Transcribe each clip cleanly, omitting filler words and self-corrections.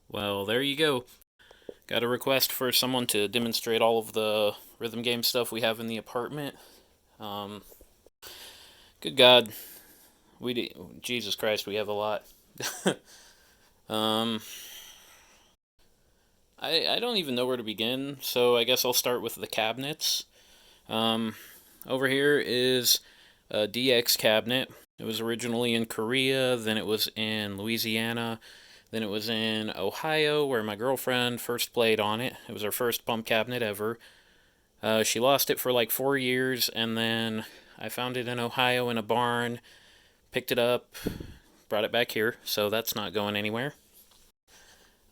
Well, there you go. Got a request for someone to demonstrate all of the rhythm game stuff we have in the apartment. Um, Good God, Jesus Christ, we have a lot. um, I don't even know where to begin, so I guess I'll start with the cabinets. Um, Over here is a DX cabinet. It was originally in Korea, then it was in Louisiana, then it was in Ohio, where my girlfriend first played on it. It was her first pump cabinet ever. She lost it for like 4 years, and then I found it in Ohio in a barn, picked it up, brought it back here, so that's not going anywhere.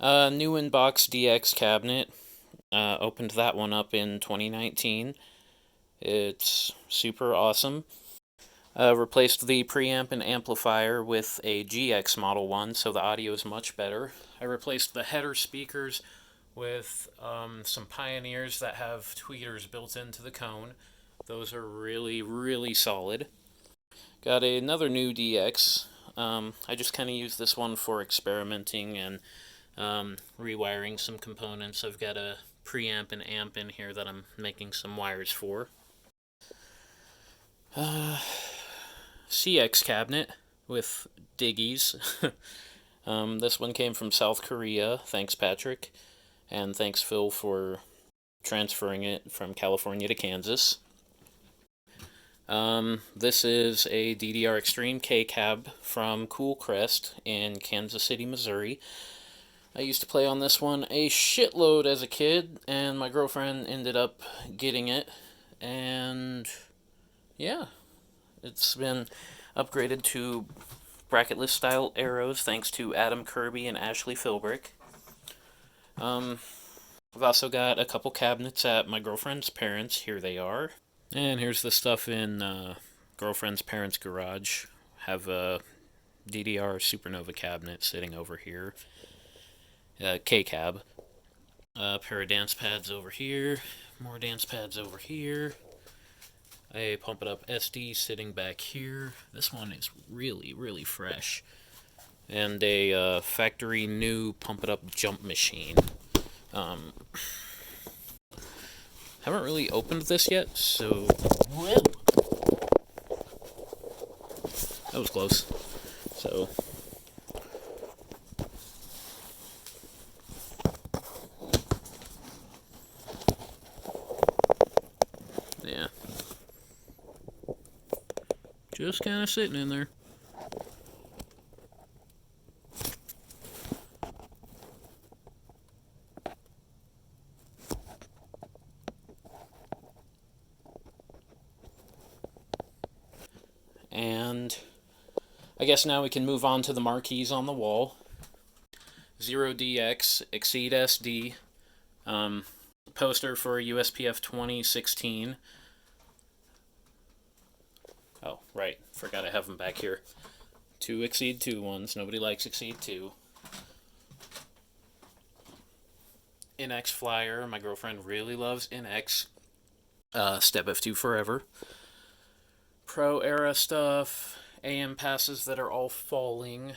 New in-box DX cabinet. Opened that one up in 2019. It's super awesome. Replaced the preamp and amplifier with a GX Model 1, so the audio is much better. I replaced the header speakers with some Pioneers that have tweeters built into the cone. Those are really, really solid. Got another new DX. I just kind of use this one for experimenting and rewiring some components. I've got a preamp and amp in here that I'm making some wires for. CX cabinet with diggies. This one came from South Korea. Thanks, Patrick. And thanks, Phil, for transferring it from California to Kansas. This is a DDR Extreme Kcab from Cool Crest in Kansas City, Missouri. I used to play on this one a shitload as a kid, and my girlfriend ended up getting it, and yeah, it's been upgraded to bracketless style arrows thanks to Adam Kirby and Ashley Philbrick. I've also got a couple cabinets at my girlfriend's parents'. Here they are. And here's the stuff in girlfriend's parents' garage. Have a DDR Supernova cabinet sitting over here. Kcab. A pair of dance pads over here. More dance pads over here. A Pump It Up SD sitting back here. This one is really, really fresh. And a factory new Pump It Up Jump machine. Haven't really opened this yet, so... Whoa! That was close. So... yeah. Just kind of sitting in there. And I guess now we can move on to the marquees on the wall. 0DX, Exceed SD, poster for USPF 2016. Oh, right, forgot I have them back here. 2 Exceed 2 ones, nobody likes Exceed 2. NX flyer, my girlfriend really loves NX. Step F2 forever. Pro era stuff, AM passes that are all falling.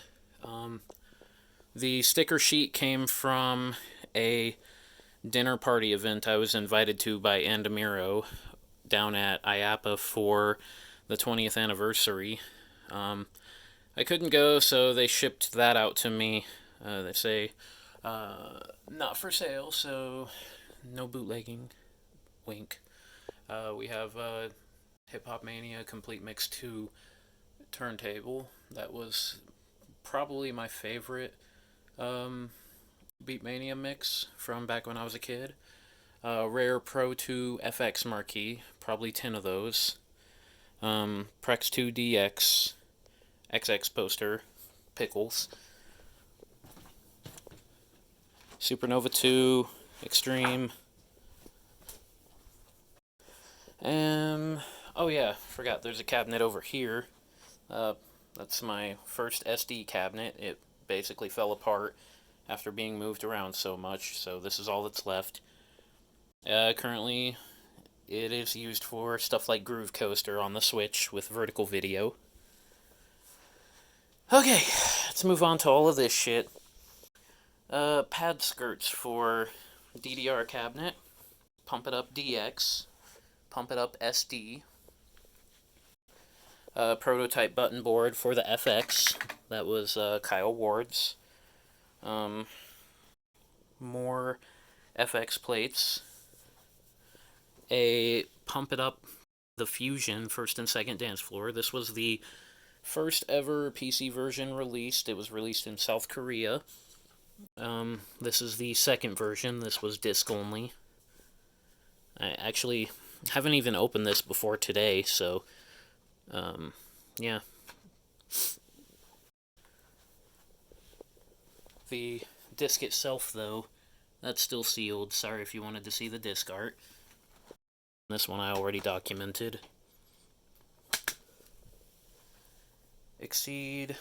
The sticker sheet came from a dinner party event I was invited to by Andamiro down at IAAPA for the 20th anniversary. I couldn't go, so they shipped that out to me. They say, not for sale, so no bootlegging. Wink. We have Hip Hop Mania Complete Mix 2 turntable. That was probably my favorite Beatmania mix from back when I was a kid. Rare Pro 2 FX marquee, probably 10 of those. Prex 2 DX, XX poster, pickles. Supernova 2, Extreme. Oh yeah, forgot there's a cabinet over here. That's my first SD cabinet. It basically fell apart after being moved around so much, so this is all that's left. Currently, it is used for stuff like Groove Coaster on the Switch with vertical video. Okay, let's move on to all of this shit. Pad skirts for DDR cabinet, Pump It Up DX, Pump It Up SD, prototype button board for the FX, that was Kyle Ward's, more FX plates, a Pump It Up the Fusion first and second dance floor. This was the first ever PC version released. It was released in South Korea. This is the second version. This was disc only. I actually haven't even opened this before today, so yeah. The disc itself, though, that's still sealed. Sorry if you wanted to see the disc art. This one I already documented. Exceed,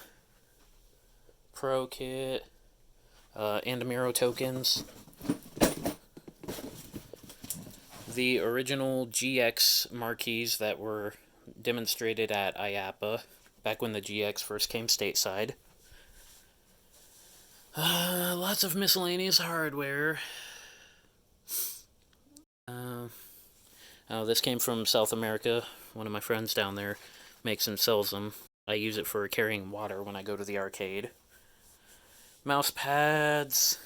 Pro Kit, Andamiro tokens. The original GX marquees that were demonstrated at IAAPA back when the GX first came stateside. Lots of miscellaneous hardware. Oh, this came from South America. One of my friends down there makes and sells them. I use it for carrying water when I go to the arcade. Mouse pads,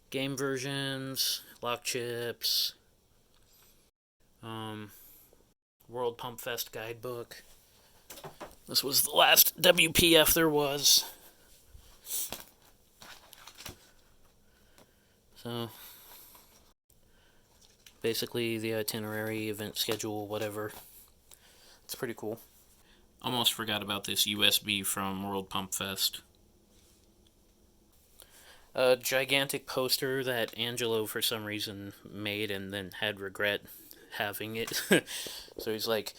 game versions, lock chips, World Pump Fest guidebook. This was the last WPF there was. So, basically the itinerary, event schedule, whatever. It's pretty cool. Almost forgot about this USB from World Pump Fest. A gigantic poster that Angelo, for some reason, made and then had regret having it. So he's like,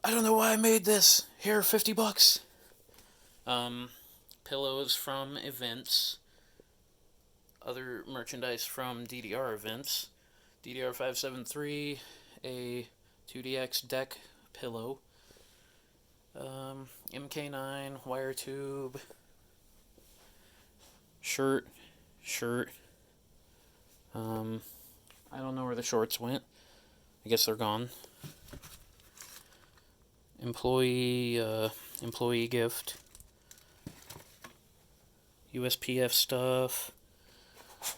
I don't know why I made this. Here, $50. Pillows from events. Other merchandise from DDR events. DDR 573, a 2DX deck pillow. MK9 wire tube. Shirt. I don't know where the shorts went. I guess they're gone. Employee gift. USPF stuff.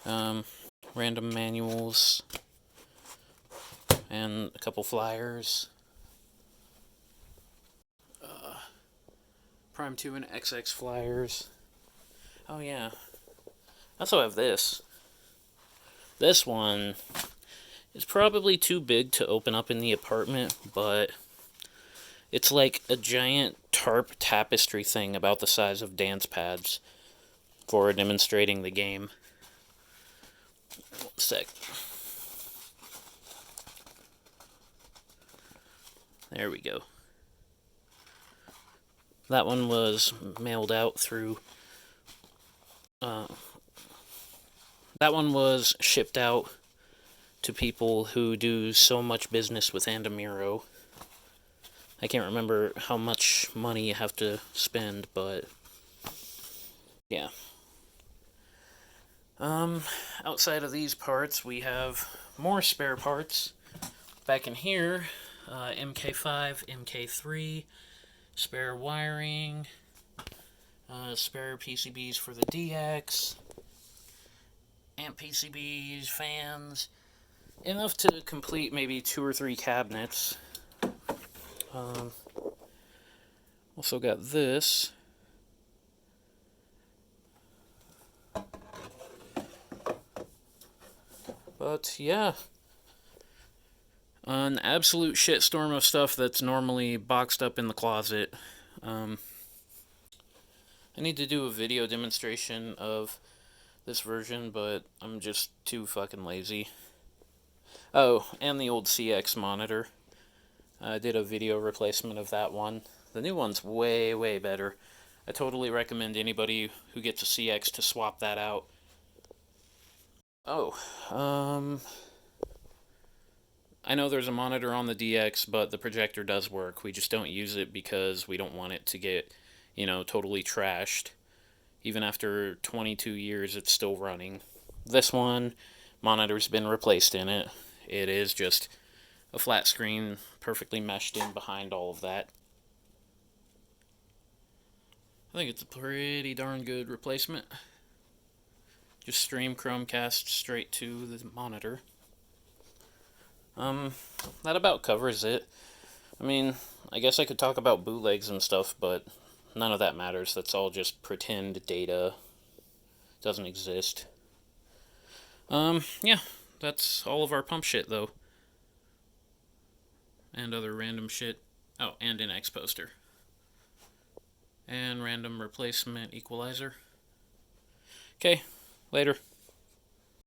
Random manuals. And a couple flyers. Prime 2 and XX flyers. Oh yeah. I also have this. This one is probably too big to open up in the apartment, but it's like a giant tarp tapestry thing about the size of dance pads for demonstrating the game. One sec. There we go. That one was mailed out through... that one was shipped out to people who do so much business with Andamiro. I can't remember how much money you have to spend, but... yeah. Outside of these parts, we have more spare parts. Back in here, MK5, MK3, spare wiring, spare PCBs for the DX, amp PCBs, fans, enough to complete maybe 2 or 3 cabinets. Also got this. But yeah, an absolute shitstorm of stuff that's normally boxed up in the closet. I need to do a video demonstration of this version, but I'm just too fucking lazy. Oh, and the old CX monitor. I did a video replacement of that one. The new one's way, way better. I totally recommend anybody who gets a CX to swap that out. Oh, I know there's a monitor on the DX, but the projector does work. We just don't use it because we don't want it to get, totally trashed. Even after 22 years, it's still running. This one, monitor's been replaced in it. It is just a flat screen, perfectly meshed in behind all of that. I think it's a pretty darn good replacement. Just stream Chromecast straight to the monitor. That about covers it. I mean, I guess I could talk about bootlegs and stuff, but none of that matters. That's all just pretend data. It doesn't exist. Yeah, that's all of our pump shit, though. And other random shit. Oh, and an X poster. And random replacement equalizer. Okay, later.